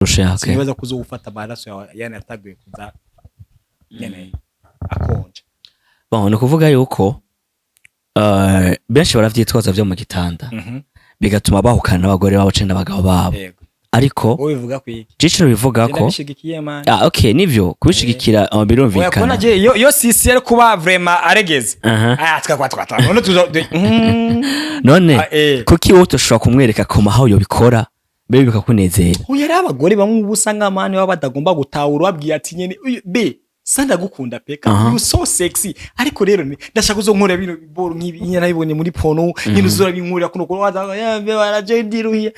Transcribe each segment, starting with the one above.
sinibaza kuzo gufata amaraso yawe yani ataguye kuza nyene akonje. Bon, nukuvuga yuko benshi baravyitwaza vyo mu gitanda bigatuma bahukana n'abagore babo cenda abagabo babo. Ariko bivuga kwiki ciciro bivuga ko okay nivyo kubishigikira birumvikana. Yakona je yo sisi yari kuba vraiment aregeze twatwatwa none tuzo none kuki wowe utoshobora kumwereka ko maho yo bikora bebe bikakunezera. Yari abagore bamwe ubusanga amani baba badagomba gutahura babwiye ati nyene be sanda gukunda peka you so sexy ariko rero ndashaka uzonkora bino biboro nkibi nyana bibonye muri porno nyine uzora binkurira kuno waza be baraje ndiruhiye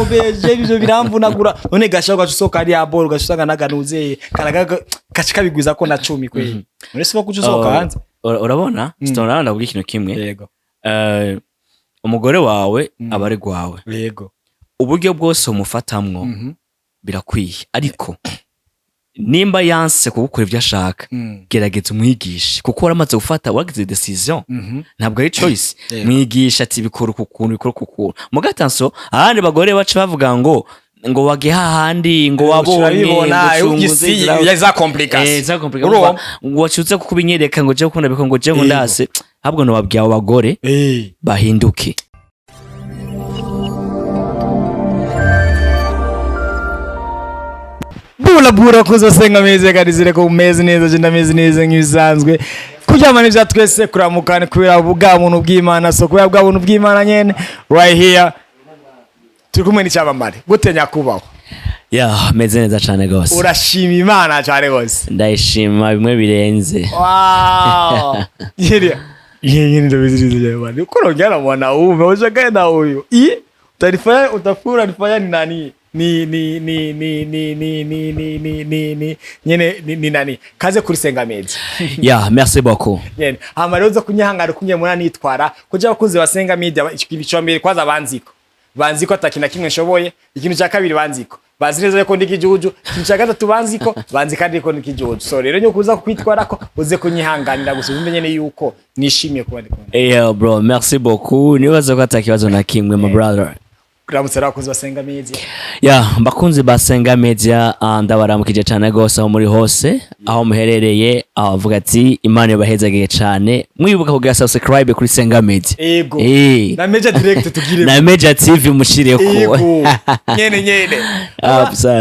beje bizo biramvunagura none gashaka usoka ari aboro gashaka naganuze karaga kashika bigwiza ko na 10 kweli none siba kujusoka hanze urabona stone ndabwira ikintu kimwe yego umugore wawe abari gwawe yego uburyo bwose umufatamwo birakwiye ariko nimba yanse kugukora ivyo ashaka gerageza umwigishe kuko waramaze gufata wagize decision ntabwo ari choice mwigisha ati bikora kukuntu mugatanso ahandi bagore bace bavuga ngo wage hahandi ngo wabonye ugisi yaza complication ngo wacutse kukubinyereka ngo je gukunda biko ngo je nkundase ahubwo no babwiye abo bagore bahinduke. Bura kuzo senga meze karizire ko umeze neza je ndameze neza nk'ibisanzwe kuryamana ivya twese kuramukane kubera ubwa muntu bw'Imana so kubera bwa muntu bw'Imana nyene right here turi kumwe n'icyabamare gutenya kubaho meze neza cyane gose. Urashima Imana cyane gose. Ndayishima bimwe birenze. Wow yeye ndabizirize cyane uko rongera mwana uve ushaka na uyu utafura nifanya ni nani ni nani kaze kuri Sengamedi. Merci beaucoup. Amaroza kunyahangara kunye muna nitwara kuja bakunze basenga media ibicombere kwaza banziko atakina kimwe nshoboye ikintu cya kabiri banziko bazireza ko ndikijuju ikintu cya gatatu banzika ndiko ndikijuju so rero nyo kuza kwitwara ko uze kunyihanganira gusa umenye ne yuko nishimiye kuba ndiko. Bro merci beaucoup nibaza ko atakibazo na kimwe my brother. Kuramutse abakunzi basenga media. Bakunzi basenga media ndabaramukije cyane gose aho muri hose aho muherereye avuga ati Imana yabahezagiye cyane mwibuka kugira subscribe kuri Senga Media. Ego na Media Direct tugire na Media TV mushire ko nyene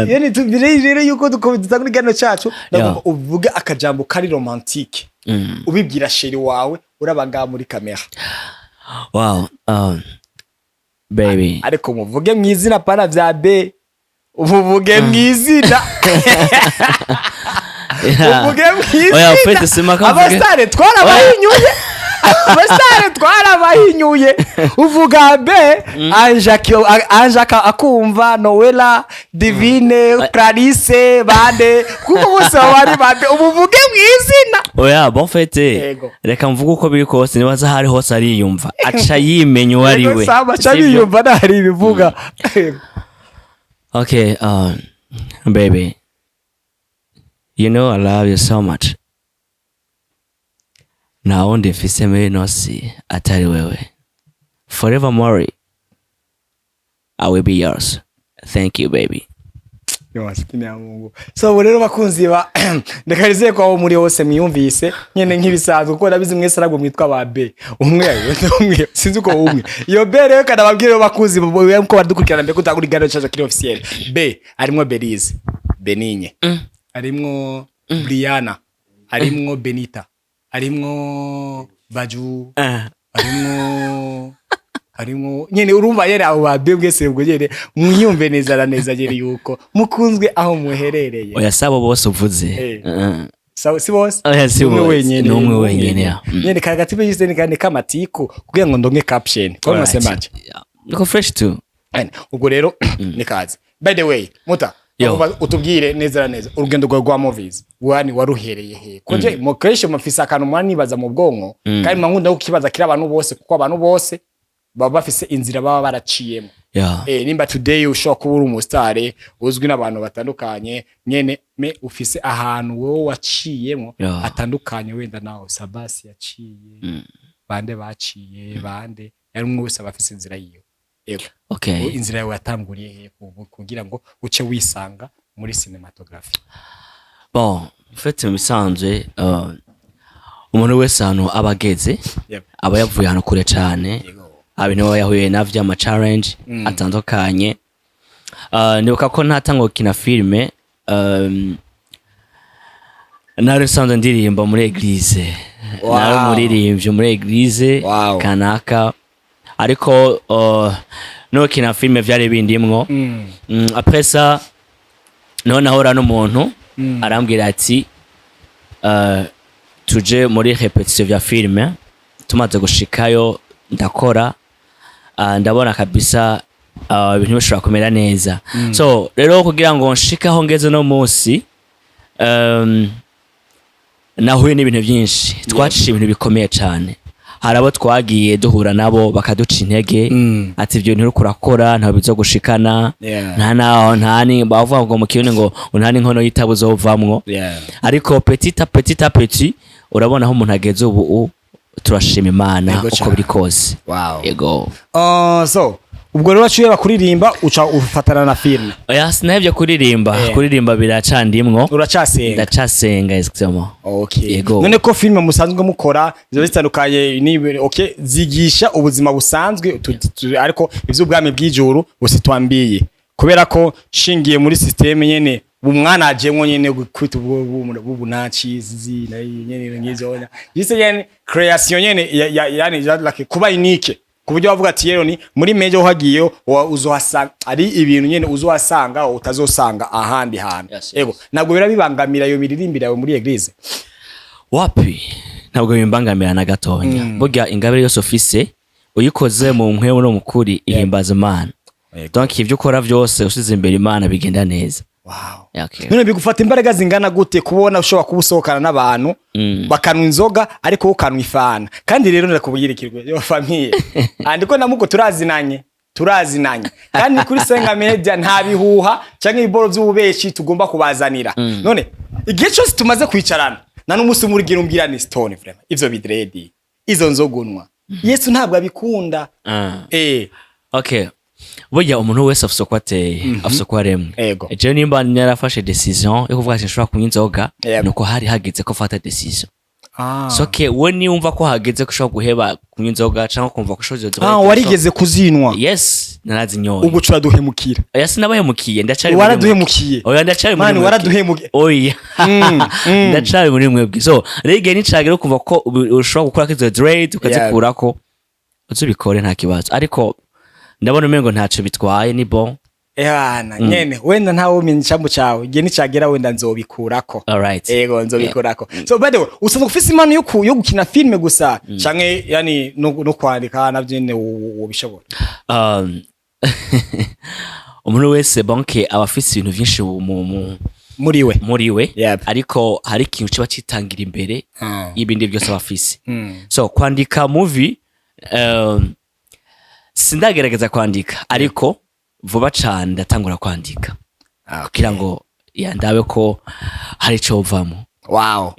yene tubire rero yuko dukomeza kuri gano cyacu uvuga akajambo kari romantique ubibwira sheri wawe urabaga muri kamera. Wow baby ariko muvuge mwizina pana vya be uvuge mwizina uvuge mwizina abasare twarabahinyuye uvuga be Anjaka akumva Noella Divine Clarisse bande kuko bose bari bande uvuge mwizina bon fait reka mvuga uko biri kose nibaza hari hose ari yumva aca yimenya wari we cyari yumva nari bivuga. Okay baby you know I love you so much. Na onde fise nosi atari wewe. Forevermore I will be yours. Thank you baby. Masikini ya Mungu. So rero bakunzi ba ndakarize ko aho muri hose mwiyumvise nyene nk'ibisanzwe kuko nabizi mwese aragwo mwitwa ba be umwe sinzi uko umwe iyo be rero kada babwire bakunzi ko badukurikirana mbere kutagura igano cyaje kiri officiel be arimo Belize Beninye arimo Briana arimo Benita arimo Baju arimo nyene urumva yere abo babebwe sebwo nyene mwiyumve neza neza nyene yuko mukunzwe aho muherereye. Oya sabo bose uvuze sawa si bose umwe wenyene nyene kagatibe yise ni kane kamatiko kugira ngo ndonke caption ko musemaje niko fresh too ubwo rero nikaze. By the way muta utubwire neza urugendo rwa movies wani waruhereye he koje mukeshe mafisa kantu mwani baza mu bwonko kandi mwankunda ukibaza kira abantu bose kuko abantu bose baba bafise inzira baba baraciyemo. Nimba today ushobora kuba uri umusitare uzwi n'abantu batandukanye nyene me ufise ahantu wowe waciyemo atandukanye wenda naho Sabasi yaciye bande baciye bande yari umwe wese abafise inzira yiwe yego Okay. inzira yawe yatanguriye he kugira ngo uce wisanga muri cinematography? Bon, fete mu bisanzwe umuntu wese hano abageze aba yavuye hano kure cyane, abintu baba yahuye navyo ama challenge atandukanye. Nibuka ko ntatango kina filme nari nsanzwe ndirimba muri eglise. Nari muririmbye muri eglise kanaka, ariko no kina filme vyari bindimwo. Après ça none ahora n'umuntu arambwira ati tuje muri repetition vya filme, tumaze gushikayo ndakora, ndabona kabisa ibintu bishobora kumera neza. So rero kugira ngo nshikaho ngeze no munsi nahuye n'ibintu byinshi, twacishe ibintu bikomeye cyane. Harabo twagiye duhura nabo bakaduca intege ati ibyo ntiruko urakora ntaho bizogushikana, ntani bavuga ngo mu kiyone ngo ntani nkono yitabo uzovamwo. Ariko petit à petit urabona aho umuntu ageze ubu turashima Imana uko biri kose. Yego. So ubwo rero waciye bakuririmba uca ufatana na filme? Sinahevye kuririmba biracandimwo. Uracasenga? Ndacasenga exactement. Okay. Yego. None ko filme musanzwe mukora ziba zitandukanye ni okay zigisha ubuzima busanzwe ariko ivy'ubwami bw'ijuru bose twambiye, kubera ko shingiye muri systeme nyene umwana ajemwo nyene kwita ubunaci zizi na nyene ngizonya yise nyene creation nyene yani like kuba unique kuburyo bavuga ati yero ni muri meje uhagiyeyo uzohasanga ari ibintu nyene uzohasanga utazosanga ahandi hantu. Yego nabwo birabibangamira iyo miririmbira yawe muri eglise? Wapi, ntabwo bimbangamira na gatonya. Burya ingabire yose ofise uyikoze mu nkwe no mukuri ihimbaza Imana. Donc ivyo ukora vyose usize imbere Imana bigenda neza. Wow. Okay. None bigufata imbaraga zingana gute kubona ushobora kubusohokana n'abantu bakanwa inzoga ariko ukanwa ifana? Kandi rero ndakubwirikirwe yo famille andiko namuko turazinanye kandi kuri Senga Media nta bihuha canke iboro by'ububeshi tugomba kubazanira. None igihe cyose tumaze kwicarana na n'umusi muri gira umbwirane Stone vraiment ivyo bidredi izo nzogunwa Yesu ntabwo abikunda. Okay. Burya umuntu wese afise ko ateye, afise ko aremwe. Ejo nimba narafashe decision yo kuvuga ati nshobora kunywa inzoga, nuko hari hageze ko fata decision. So okay, we ni umva ko hageze ko ushobora guheba kunywa inzoga cyangwa kumva ko ushoje inzoga. Warigeze kuzinwa? Yes, narazinyoye. Ubwo cura duhemukira. Yes, nabahemukiye, ndacari. Waraduhemukiye. Oya ndacari muri. Mani waraduhemukiye. Oya. Ndacari muri mwebwe. So rege ni cagero kumva ko ushobora gukora kizo dread ukazikurako. Uzubikore nta kibazo. Ariko ndabona umengo ntaco bitwaye ni bon. Nyene wenda ntawo mincambu cawe igihe nicagera wenda nzobikurako. Alright. Yego nzobikurako. So by the way usanzwe ufise impano yo gukina filme gusa canke yani no kwandika navyo nyene wobishobora? Umuntu wese banke abafise ibintu vyinshi muriwe ariko hari ikintu kiba citangira imbere y'ibindi byose abafise. So kwandika movie sindagerageza kwandika ariko vuba cyane ndatangura kwandika kugira ngo yandabe ko hari cyo vamo. Wow.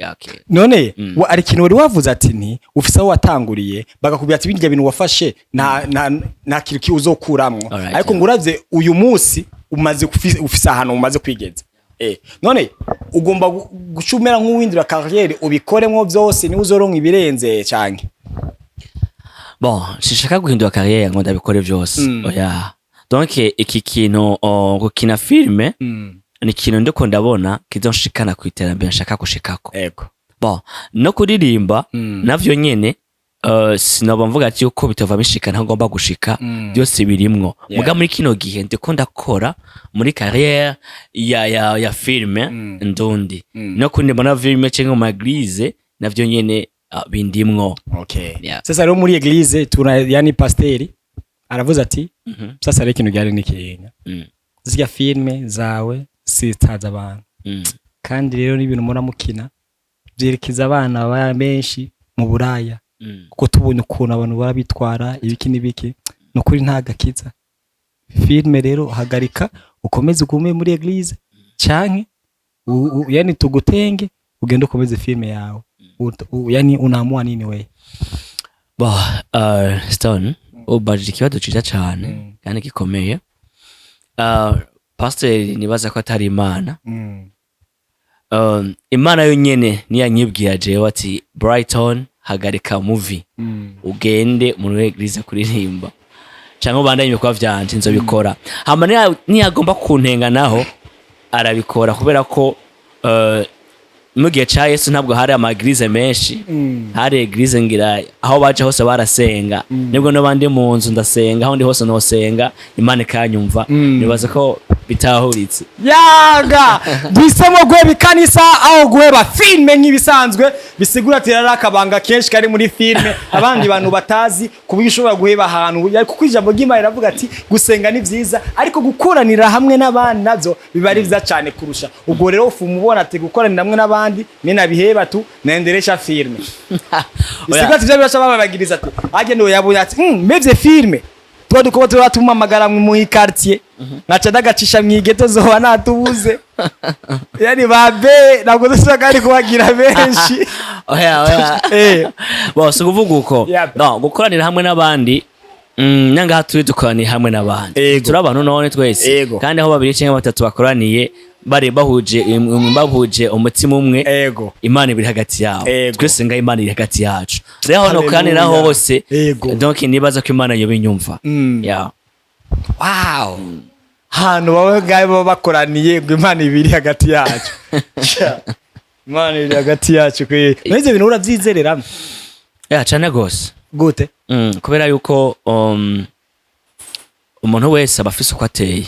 None ari kintu wari wavuze ati ni ufise aho watanguriye bagakubira ati binjye bintu wafashe na kiriki uzokuramwo ariko nguravye uyu munsi umaze ufise ahantu umaze kwigeza. None ugomba gucumera nk'uwindira carrière ubikoremwo byose ni uzoronka ibirenze canke? Bon, shishaka guhindura carrière ngo ndabikore byose. Oya. Donc iki kintu gukina filme ni kintu ndiko ndabona kizonshikana ku iterambere nshaka gushikako. Yego. Bon, no kuririmba navyo nyene sinaba mvuga ati uko bitova bishikana ngomba gushika byose birimwo. Muga muri kino gihe ndiko ndakora muri carrière ya filme ndundi. No kuririmba na filme cengo mu eglise navyo nyene bindimwo. Okay. Sasa rero muri eglise tuna yani pasteri aravuze ati sasa rero ikintu gyari nikiyenya. Zirya filme zawe sitaza abantu. Kandi rero n'ibintu mura mukina byerekeza abana ba benshi mu buraya. Kuko tubonye ukuntu abantu barabitwara ibiki nibiki no kuri ntagakiza. Filme rero hagarika ukomeze ugume muri eglise canke yani tugutenge ugende ukomeze filme yawe. Yani unaamua nini wewe? Stone ubajije ikibazo ciza cyane. kandi gikomeye. Pasiteri nibaza ko atari Imana. Imana yo nyene niyanyibwira jewe ati Brighton hagarika movie ugende muri eglise kuririmba cyangwa ubandanye ibikorwa vyanje nzobikora. Hama niyagomba kuntenga naho arabikora kubera ko mu gihe ca Yesu ntabwo hari amaglize menshi, hari eglise ngira aho baje hose barasenga, nibwo n'abandi mu nzu ndasenga, aho ndi hose nosenga Imana ikanyumva. Nibaza ko bitahuritse yaga duhisemo guheba ikanisa aho guheba filme nk'ibisanzwe bisigura ati rero akabanga kenshi kari muri filme abandi bantu batazi kuburyo ushobora guheba ahantu kuko ijambo ry'Imana riravuga ati gusenga ni vyiza ariko gukoranira hamwe n'abandi navyo biba ari vyiza cyane kurusha. Ubwo rero ufu mubona ati gukoranira hamwe n'abandi nina biheba tu naendelesha filme bisigura ati byo babagiriza ati agende yabonye ati mevye filme duko turatuma magara mu quartier naca dagacisha mwigeto zoba natubuze yani babe nabwo dushaka ari kubagira benshi oya bose kuvuga uko no gukoranira hamwe n'abandi nyanga hatuye dukoranira hamwe n'abandi turi abantu none twese kandi aho babiri cyangwa batatu bakoraniye bare bahuje umutima umwe Imana ibiri hagati yabo twese nga Imana iri hagati yacu rero no kanira hose donc nibaza ko Imana yo binyumva wow hano bawe gaye bakoraniye ngo Imana ibiri hagati yacu Imana iri hagati yacu kwe neze bintu uravyizerera cyane gose gute kubera yuko umuntu wese abafise uko ateye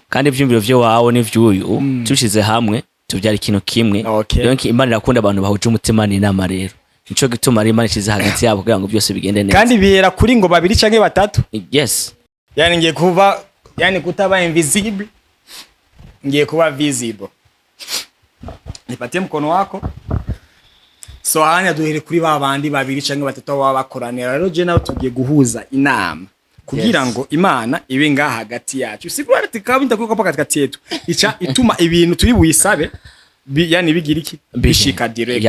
kandi ivyumviro vyo wawe n'ivyuyu tushize hamwe tuvyara ikintu kimwe. Donc Imana irakunda abantu bahuje umutima n'inama rero nico gituma ari Imana ishize hagati yabo kugira ngo byose bigende neza kandi bihera kuri ngo babiri canke batatu. Yes, yani ngiye kuva yani kutaba invisible ngiye kuba visible. Nipatie mkono wako so hanya duhere kuri babandi babiri canke batatu baba bakoranira rero je nawe tugiye guhuza inama kugira ngo Imana ibe ngaha hagati yacu. Sigura ati kabinda kuko pakati yetu ica ituma ibintu turi buyisabe yani bigira iki bishika direct.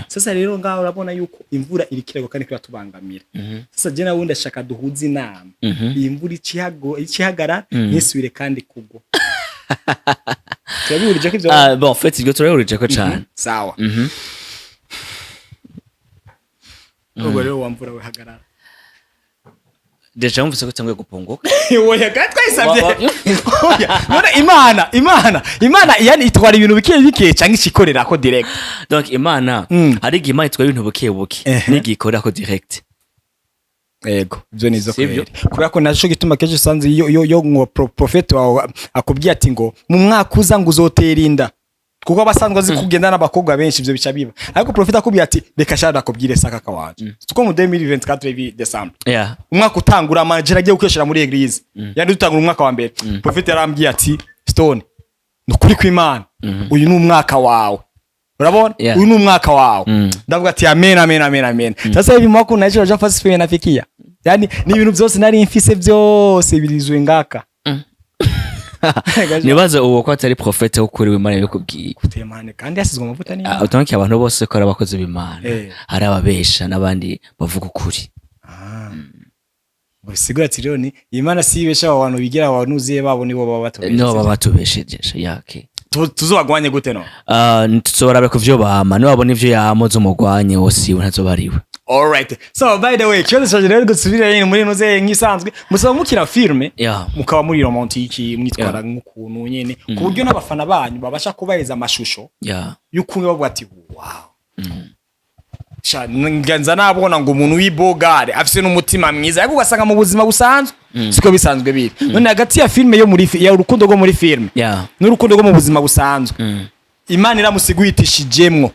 Sasa rero ngaho urabona yuko imvura irikirego kandi kiratubangamira. Sasa je nawe ndashaka duhuza inama iyi imvura icihagara nisubire kandi kugwa. Turabihurije ko ivyo bon fait ibyo turabihurije ko cyane sawa. Ubwo rero wamvura we hagarara deja mvise ko cyangwe gupunguka oya gatwaisabye oya Imana yani itwara ibintu bike cyangwa ikikorera ko direct. Donc Imana hari Imana itwara ibintu buke n'igikorera ko direct. Ego byo nizo kweri kubera ko naco gituma keje sanze yo ngo prophet wawe akubwiye ati ngo mu mwaka uza ngo uzoterinda kuko abasanzwe zikugenda n'abakobwa benshi ivyo bica biba ariko prophet akubwiye ati reka shara akubwire saka kawanje tuko mu 2024 December umwaka utangura manager agiye gukeshera muri eglise yandi dutangura umwaka wa mbere prophet yarambwiye ati Stone nukuri kw'Imana uyu ni umwaka wawe urabona uyu ni umwaka wawe ndavuga ati amen. Sasa hivi mwaka unaje ja fast spend nafikia yani ni ibintu byose nari mfise byose birizwe ngaka nibaze uwo ko atari prophet ukuri w'Imana yokubwiye kutemane kandi yasizwe amavuta ni utonke abantu bose ko arabakoze b'Imana hari ababesha nabandi bavuga ukuri bisigura ati rero ni Imana sibesha abantu bigira abantu uziye babo nibo baba batubesheje no baba batubesheje yake tuzobagwanye gute no tuzorabe ku vyo bama ni wabona ivyo yamoze umugwanye wose ntazobariwe. All right. So by the way, cyo cyaje rero gusubira yene muri noze nk'isanzwe musaba mukira filme mukaba muri romantique mwitwara nk'ukuntu nyene ku buryo n'abafana banyu babasha kubaheza amashusho y'ukuntu bavuga ati wow. Nganza nabona ngo umuntu w'ibogare afise n'umutima mwiza ariko ugasanga mu buzima busanzwe siko bisanzwe biri none hagati ya filme yo muri ya urukundo rwo muri filme n'urukundo rwo mu buzima busanzwe Imana iramusigwitishijemwo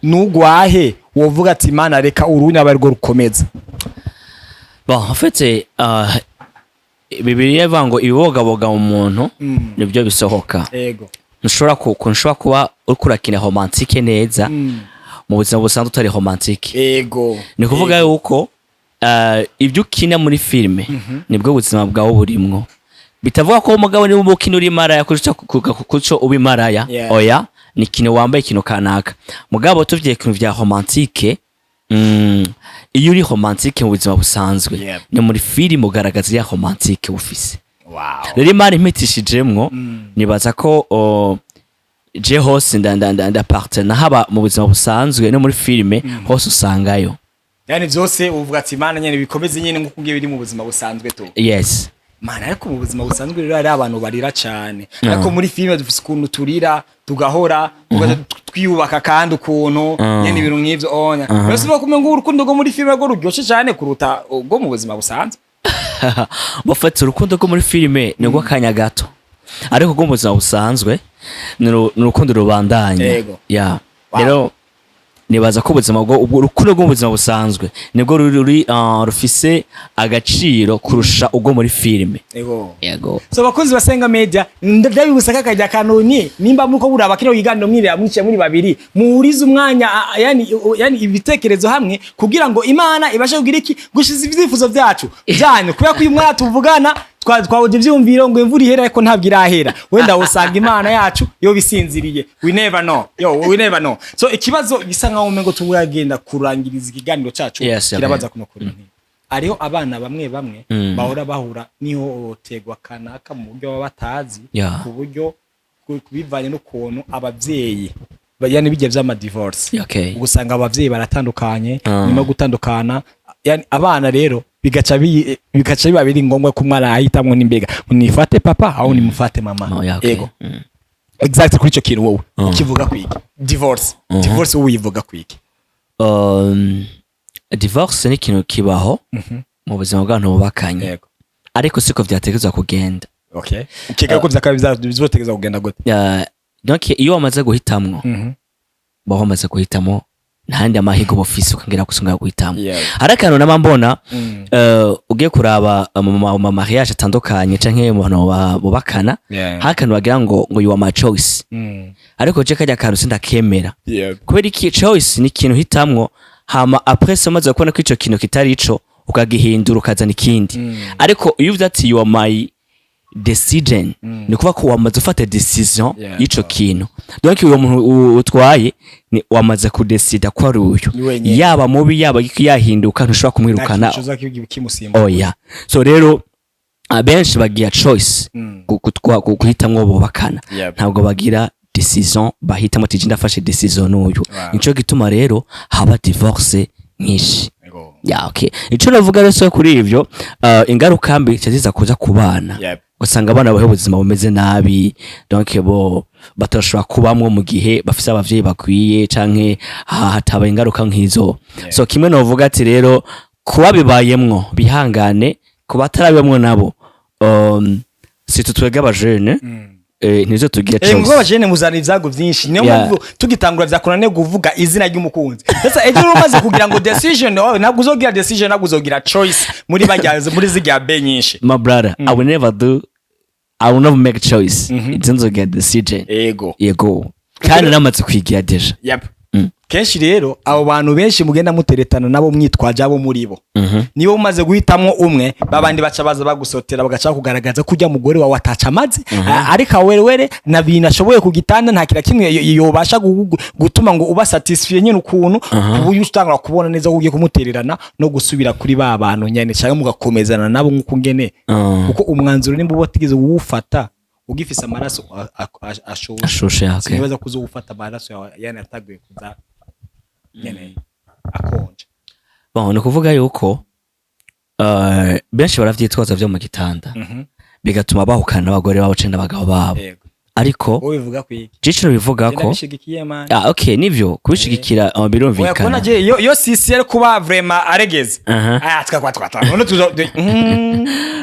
nugwahe wovuga ati Imana reka urunya abarwo rukomeza. Bon en fait Bibiliya ivuga ngo ibibogaboga mu muntu nibyo bisohoka. Nshobora kuba ukurakina romantique neza mu buzima busanzwe utari romantique. Ni kuvuga yuko ibyo ukina muri filme nibwo buzima bwawe burimwo. Bitavuga ko umugabo ni umukino uri maraya kuco ubi maraya oya ni kino wambaye kino kanaka mugabo tuvye kintu vya romantique iyo uri romantique mu buzima busanzwe Yep. ni muri filime ugaragaza ya romantique ufise wow rero imana impitishijemwo nibaza ko je hose nda partner haba mu buzima busanzwe no muri filime hose usangayo yani byose uvuga ati Imana nyene bikomeze nyene nkuko ngiye biri mu buzima busanzwe to yes Mana ariko mu buzima busanzwe rero hari abantu barira cyane ariko muri filime dufise ukuntu turira tugahora twiyubaka kandi ukuntu nyene ibintu nk'ivyo onya rero siba kumenga urukundo rwo muri filime rwo ruryoshe cyane kuruta rwo mu buzima busanzwe bafata urukundo rwo muri filime ni rw'akanya gato ariko rwo mu buzima busanzwe ni urukundo rubandanya Yego. ya Wow. rero nibaza ko ubuzima urukundo rwo mu buzima busanzwe nibwo rufise agaciro kurusha ubwo muri filime yego so bakunzi basenga media ndabibusaka akajya kanoni nimba muko buraba kino kiganiro mwirira mwice muri babiri muhuriza umwanya yani ibitekerezo hamwe kugira ngo Imana ibashe kugira iki gushiza ivyifuzo byacu byanyu kubera ko uyu mwana tuvugana twaje ivyumviro ngo imvura ihera ariko ntabwo irahera wenda usanga Imana yacu yo bisinziriye we never know so ikibazo gisa nkaho umengo turagenda kurangiriza ikiganiro cacu kirabaza kuno kuri ariho abana bamwe bahora bahura niho tegwa kanaka mu buryo batazi ku buryo kubivanye n'ukuntu abavyeyi yani bijye vy'ama divorce ugusanga abavyeyi baratandukanye nyuma gutandukana yani abana rero bigaca biba biri ngombwa ko umwana ahitamwe n'imbega nifate papa au nimufate mama yego exactly kuri ico kintu wowe ukivuga kwiki divorce wowe uyivuga kwiki divorce ni ikintu kibaho mu buzima bw'abantu bubakanye ariko siko vyategerezwa kugenda ukeka ko bizotegerezwa kugenda gute donc iyo wamaze guhitamwo baho wamaze guhitamo ntandi amahigo bofisi ukangira gusunga guhitamo hari akantu namambona ugiye kuraba mu mariage atandukanye canke mu bantu bubakana hakantu bagira ngo you are my choice ariko je kajya kantu sindakemera kubera iki choice ni ikintu hitamwo hama après umaze kubona ko ico kintu kitari ico ukagihindura ukazana ikindi ariko iyo uvuze ati you are my decision ni kuva ko wamaze ufata decision y'ico kintu donc uwo muntu utwaye ni wamaze kudecida ko ari uyu yaba mubi yaba yahinduka ntushobora kumwirukana oya so rero abenshi bagira choice guhitamwo bubakana ntabwo bagira decision bahitamo ati ndafashe decision n'uyu nico gituma rero haba divorce nyinshi ico navuga rero kuri ivyo ingaruka mbi cyaziza kuza kubana usanga abana bahe ubuzima bumeze nabi donc bo batashobora kubamwo mu gihe bafise abavyeyi bakwiye canke hataba ingaruka nk'izo so kimwe novuga ati rero kuba bibayemwo bihangane kuba atarabemwo nabo si tutwega abajene nizo tugira cyose ngo abajene muzana ivyago vyinshi niyo mpamvu tugitangura vyakunane kuvuga izina ry'umukunzi sasa ejo umaze kugira ngo decision ntabwo uzogira decision ntabwo uzogira choice muri bajyaze muri zigya be nyinshi my brother I will never make choice it's not get decision yego kandi namaze kwigira deja kenshi rero abo bantu benshi mugenda muteretana nabo mwitwaje abo muri bo nibo umaze guhitamwo umwe babandi baca baza bagusotera bagaca kugaragaza kujya mugore wawe ataca amazi ariko werewere na bintu ashoboye kugitanda nta kira kimwe yobasha gutuma ngo uba satisfait nyine ukuntu ubuye utangura kubona neza ugiye kumutererana no gusubira kuri ba bantu nyane cyangwa mugakomezana nabo nkuko ngene kuko umwanzuro nimba ubatigeze uwufata ugifise amaraso ashoshe nibaza kuzo ufata amaraso yani ataguye kuza nyene akonje bon no kuvuga yuko benshi baravyitwaza vyo mu gitanda bigatuma bahukana n'abagore babo cenda abagabo babo ariko ubivuga kwiki ciciro bivuga ko okay nivyo kubishigikira birumvikana yakona je yo sisi kuba vraiment aregeze twatwata none tuzo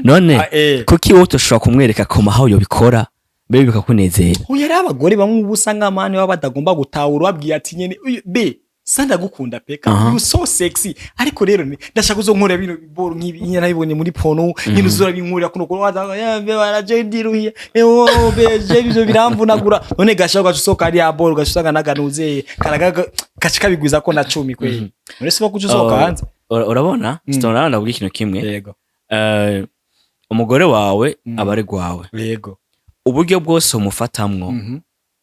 none kuki wowe ushobora kumwereka ko maho yo bikora bebe bikakunezera yari abagore bamwe ubusanga amani baba badagomba gutahura babwiye ati nyene be sanda gukunda peka you so sexy ariko rero ndashaka uzonkora bino biboro nkibi nyana bibonye muri pono nyine uzora binkurira kuno ko waza be baraje ndiruhiye beje bizo biramvunagura none gashaka gusoka ari ya boro gashaka naganuze karaga kashika bigwiza ko na 10 kweli none siba kujusoka hanze urabona sitona ndabwira ikintu kimwe yego umugore wawe abare gwawe yego uburyo bwose umufatamwo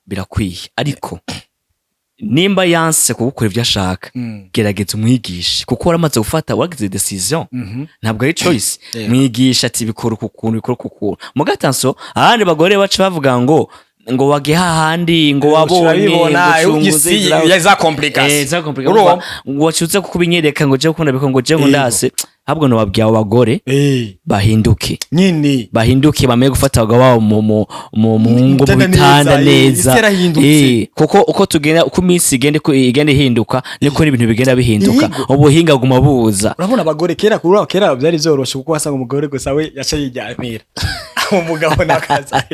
birakwiye ariko nimba yanse kugukora ibyo ashaka gerageza umwigishe kuko waramaze gufata wagize decision ntabwo ari choice mwigisha ati bikora ukuntu mugatanso ahandi bagore baca bavuga ngo wage hahandi ngo wabonye ngo za complication ngo wacutse kubinyereka ngo je gukunda biko ngo je ngundase habwo no babwiye abagore bahinduke nyine bahinduke bameye gufata abagabo mu ngo bitanda neza kuko uko tugenda uko iminsi igenda ihinduka niko n'ibintu bigenda bihinduka ubuhinga guma buza urabona abagore kera byari byoroshe kuko wasanga umugore gusa we yaca yijyamira umugabo nakaza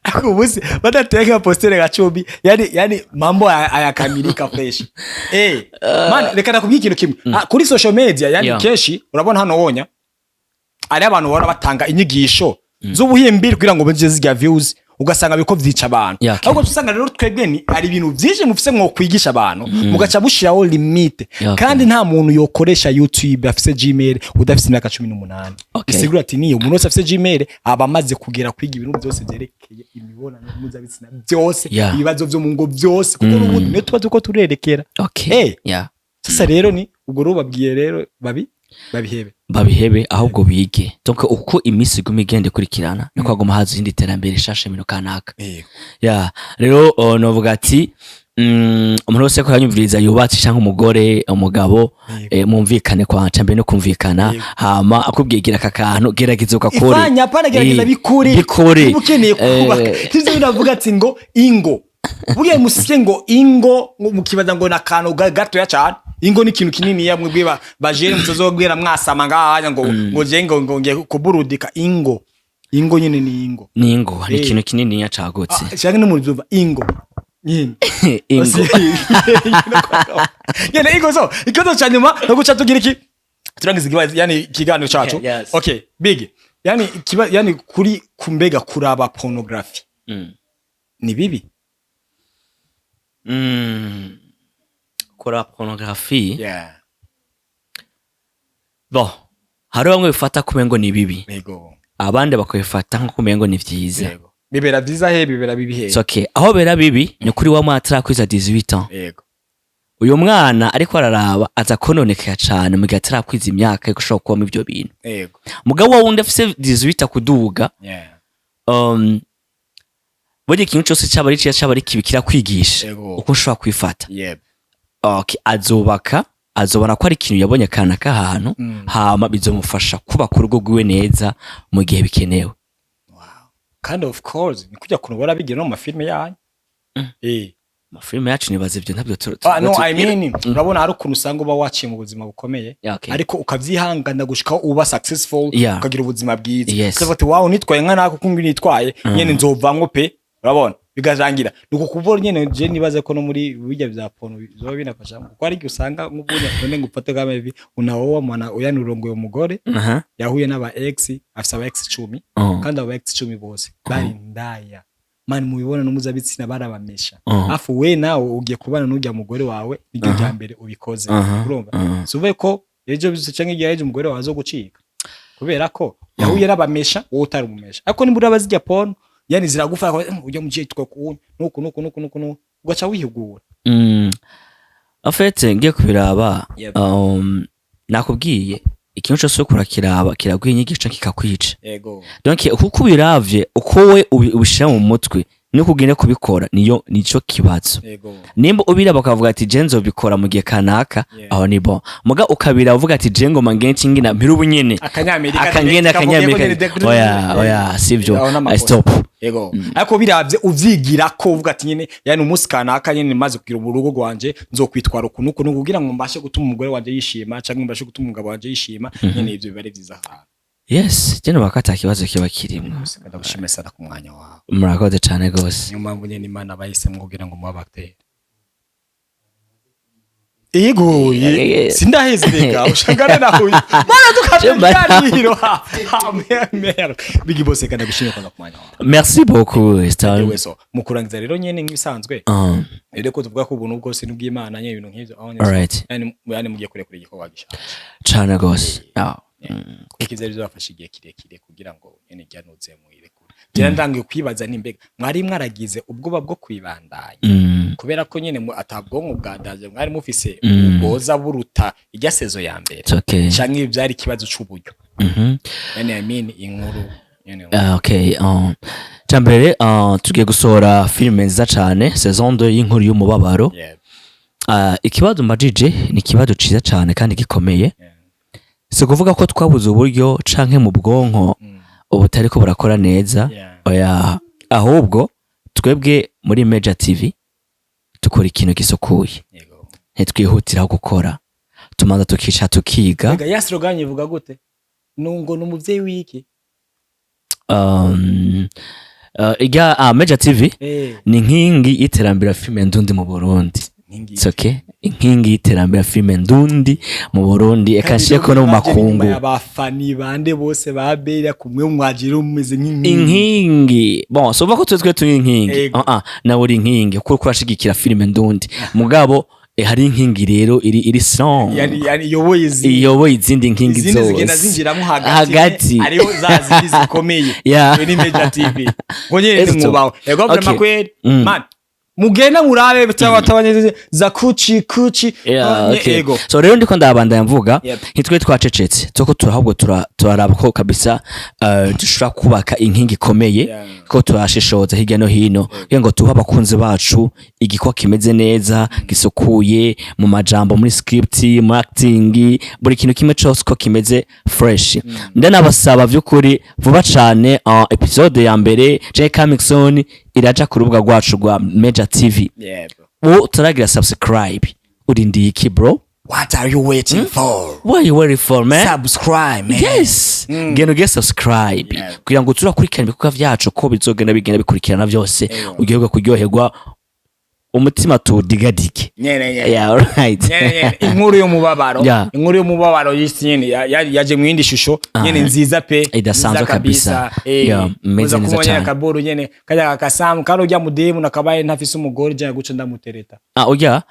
ako busi badateka postere gacumbi yani mambo ayakamilika fresh man reka nakubwiye ikintu kimwe kuri social media yani keshi urabona hano wonya ari abantu bora batanga inyigisho z'ubuhimbiri kugira ngo banje zirya views ugasanga biko vyica abantu ahubwo usanga rero twebwe ni ari ibintu byinshi mufise mwo kwigisha abantu mugaca bushiraho limite kandi nta muntu yokoresha YouTube afise Gmail udafise imyaka 18 isigura ati niyo umuntu wese afise Gmail aba amaze kugera kwiga ibintu byose byerekeye imibonano mpuzabitsina byose ibibazo byo mu ngo byose kuko n'ubundi niyo tuba tuko turerekera sasa rero ni ubwo rubabwiye rero babihebe ahubwo bige donc uko imisi gumi gende kurikirana no kwagoma hazi indi terambere shashe mino kanaka rero novuga ati umuntu wese ko yanyumviriza yubatse cyangwa umugore umugabo mumvikane kwa cambe no kumvikana hama akubwigira akakantu gerageza ukakore ifanya pana gerageza bikure ukeneye kubaka tivyo binavuga ati ngo ingo buye musike ngo ingo mukibaza ngo nakano gato ya cyane ingo ni kintu kinini ya mwebwe bajere mutazobwira mwasama ngahanya ngo je ngo ngiye kuburudika ingo nyine ni ingo hari ikintu kinini ya cagutse cyane no muzuva ingo nyine ingo yene ingo so ikozo cyanyuma no guca tugira iki turangiza yani kiganiro cyacu okay big yani kuri kumbega kuraba pornography ni bibi kora pornography bon hari bamwe bifata kumengo ni bibi abandi bakabifata nko kumengo ni vyiza bibera vyiza bibera bibi he okay aho bera bibi ni kuri wa mwatara kwiza 18 ans uyu mwana ariko araraba aza kononekera cyane mu gihe atarakwiza imyaka yo gushobora kuba mu ibyo bintu mugabo wundi afise 18 kuduga buri kintu cyose cyaba ari kibikira kwigisha uko ushobora kwifata okay azobona ko ari ikintu yabonye kana kahantu hama bizomufasha kuba ku rugo rwiwe neza mu gihe bikenewe kind of course ni kujya kunobora bigira no mu mafilme yanyu mafilme yacu nibaze ibyo ntabyo no I mean urabona hari ukuntu usanga uba waciye mu buzima bukomeye ariko ukavyihangana gushika uba successful ukagira ubuzima bwiza ukavuga ati wow nitwaye nka nako kumbi nitwaye nyene nzovango pe urabona bigajangira nuko kuvora nyene je nibaze ko no muri bijya bya porno zo binafasha kuko ari usanga nk'ubunya none ngufate kama hivi unaoa mwana uyanurongoye umugore yahuye n'aba ex afisa aba ex 10 kandi aba ex 10 bose bari ndaya mani mubibona n'umuzabitsina barabamesha afu we nawe ugiye kubana n'ujya mugore wawe n'iryo rya mbere ubikoze urumva suve ko ejo bizucange igihe ejo umugore wawe zo gucika kubera ko yahuye n'abamesha wowe utarumesha ariko nimbura bazijya porno yani ziragufara ujya mu gihe twako nuko ugaca wihugura afete ngiye kubiraba nakubwiye ikintu cyose kurakiraba kiraguye inyigisho kikakwica donc uko biravye uko we ubishira mu mutwe ni kugenda kubikora nico kibazo nimba ubira bakavuga ati jenzo bikora mu gihe kanaka aho ni bon muga ukabira uvuga ati jengo mangenshi ngina mpira ubunyene akanyamerika oya sivyo stop ariko biravye uvyigira ko uvuga ati nyene yani umunsi kanaka nyene maze kugira urugo rwanje nzokwitwara ukuntu kugira ngo mbashe gutuma umugore wanje yishima cyangwa mbashe gutuma umugabo wanje yishima nyene ivyo bibare vyiza cyane yes jeno bakata kibazo kiba kirimo ndagushimira sana ku mwanya wawe murakoze cyane gose nyuma mbunye n'Imana bahisemo kugira ngo mubabatera Ego sindahezeka ushangana nawe mana tukabyariro mer bigi bose kana gushimira kwa mwanya merci beaucoup Stan weso mukurangiza rero nyene nk'ibisanzwe rero ko tuvuga ko ubuntu bwose n'ubw'Imana nyene ibintu nk'ivyo yani mugiye kure igikowa gishaka cyane gose ikiza bizo bafasha igihe kirekire kugira ngo nyene ryanuze muirekure je ndangiye kwibaza nimbega mwari mwaragize ubwoba bwo kwibandanya kubera ko nyene atabwonko bwandaje mwari mufise uboza buruta irya sezo ya mbere canke byari kibazo c'uburyo yani I mean inkuru okay Chambere tugiye gusohora filime nziza cyane saison 2 y'inkuru y'umubabaro. Ikibazo mbajije ni ikibazo ciza cyane kandi gikomeye. Si kuvuga ko twabuze uburyo canke mu bwonko ubutari ko burakora neza. Oya, ahubwo twebwe muri Major TV tukora ikintu gisukuye. Ntitwihutira gukora. Tumanza tukica tukiga. Mbega ya slogan ivuga gute? Nungo numuvyeyi wiki. Major TV ni inkingi y'iterambere filime ndundi mu Burundi. It's okay. Inkingi y'iterambere filime ndundi mu Burundi ekashye ko no mu makungu. Abafani bande bose babera kumwe mwajira umeze nk'inkingi. Inkingi. Bon, so bako twetwe turi inkingi. Na uri inkingi kuko kurashigikira filime ndundi. Mugabo hari inkingi rero iri song. Yani yoboye izindi nkingi zose. Zigenda zinjiramo hagati. Ariho zazi zikomeye. Ni Major TV. Ngonyere ndi mubaho. Ego vraiment kweli. Man. Mugenda murabe bitabatabanye za kuchi ego. So rero ndiko ndabandanya mvuga hitwe twacecetse toko turahubwo turaraba ko kabisa dushura kubaka inkingi ikomeye ko turashishoza hirya no hino ngo tuha abakunzi bacu igikwa kimeze neza gisukuye mu majambo muri script mu acting buri kintu kimwe cyose ko kimeze fresh. Ndanabasaba vyukuri vuba cyane episode ya mbere J Camixon iraja ku rubuga rwacu rwa Major TV. Turagira subscribe. Urindi iki bro? What are you waiting for? What are you waiting for, man? Subscribe, man. Yes. Genda get subscribe. Kugira ngo turakurikirana ibikorwa vyacu ko bizogenda bigenda bikurikirana byose. Ugiye kuryoherwa umutima tudigadike. Yeah, right. Inkuru yo mubabaro yisine yaje mu yindi shusho nyene nziza pe idasanzwe kabisa. Meze neza cyane. Kaboro nyene kajya akasamu karo rya mudemu nakabaye ntafise umugore je guca ndamutereta. Oya.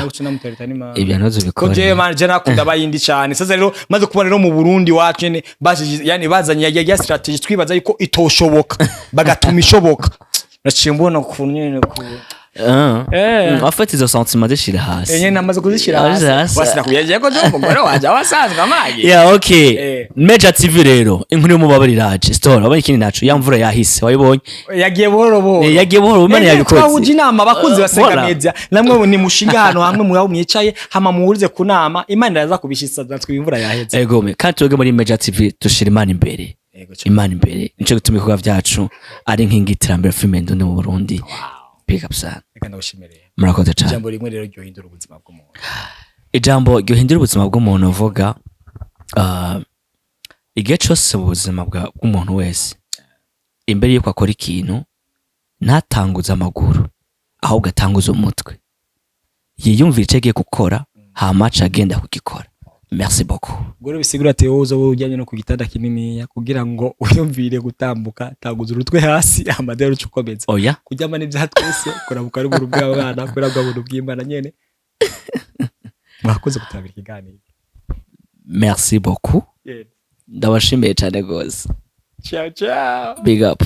Guca ndamutereta ni ma. Ibyo nazo bikora. Ko je manje nakunda bayindi cyane. Sasa rero maze kubona rero mu Burundi wacu nyene yani bazanye ya strategy twibaza yuko itoshoboka bagatuma ishoboka. Nacimbona kufunye nyene ku afite izo sentiment zishira hasi. Nyene namaze kuzishira hasi. Wasira kuyaje ko je mugore waje wasanzwe amagi. Yeah, okay. Major TV rero inkuru y'umubabaro iraje. Story abanye ikindi nacu yamvura yahise wayibonye. Yagiye buhoro. Yagiye buhoro umane yabikoze. Twawuje inama abakunzi basenga media. Namwe ni mushinga hano hamwe mu yaho mwicaye hama muhurize ku nama Imana iraza kubishitsa natwe imvura yaheze. Ego me kandi twege muri Major TV dushira Imana imbere. Imana imbere nico gutuma ibikorwa vyacu ari nkingi iterambere filime ndundi mu Burundi. Pick up sana. Reka ndabashimireye. Murakoze cyane. Ijambo rimwe rero ryo hindura ubuzima bw'umuntu. Ijambo ryo hindura ubuzima bw'umuntu uvuga igihe cyose mu buzima bw'umuntu wese imbere yuko akora ikintu ntatanguza amaguru ahubwo atanguza umutwe. Yiyumvira icyo agiye gukora hamaca agenda kugikora. Merci beaucoup. Gore bisigura ati wowe uzo ujyanye no ku gitanda kinini kugira ngo uyumvire gutambuka taguza urutwe hasi amadero ukomeza. Oya. Kujyama n'ibya twese kurabuka ari burubwa abana kurabwa burubwimana nyene. Mwakoze gutabira ikiganiro. Merci beaucoup. Ndabashimiye cyane gose. Ciao ciao. Big up.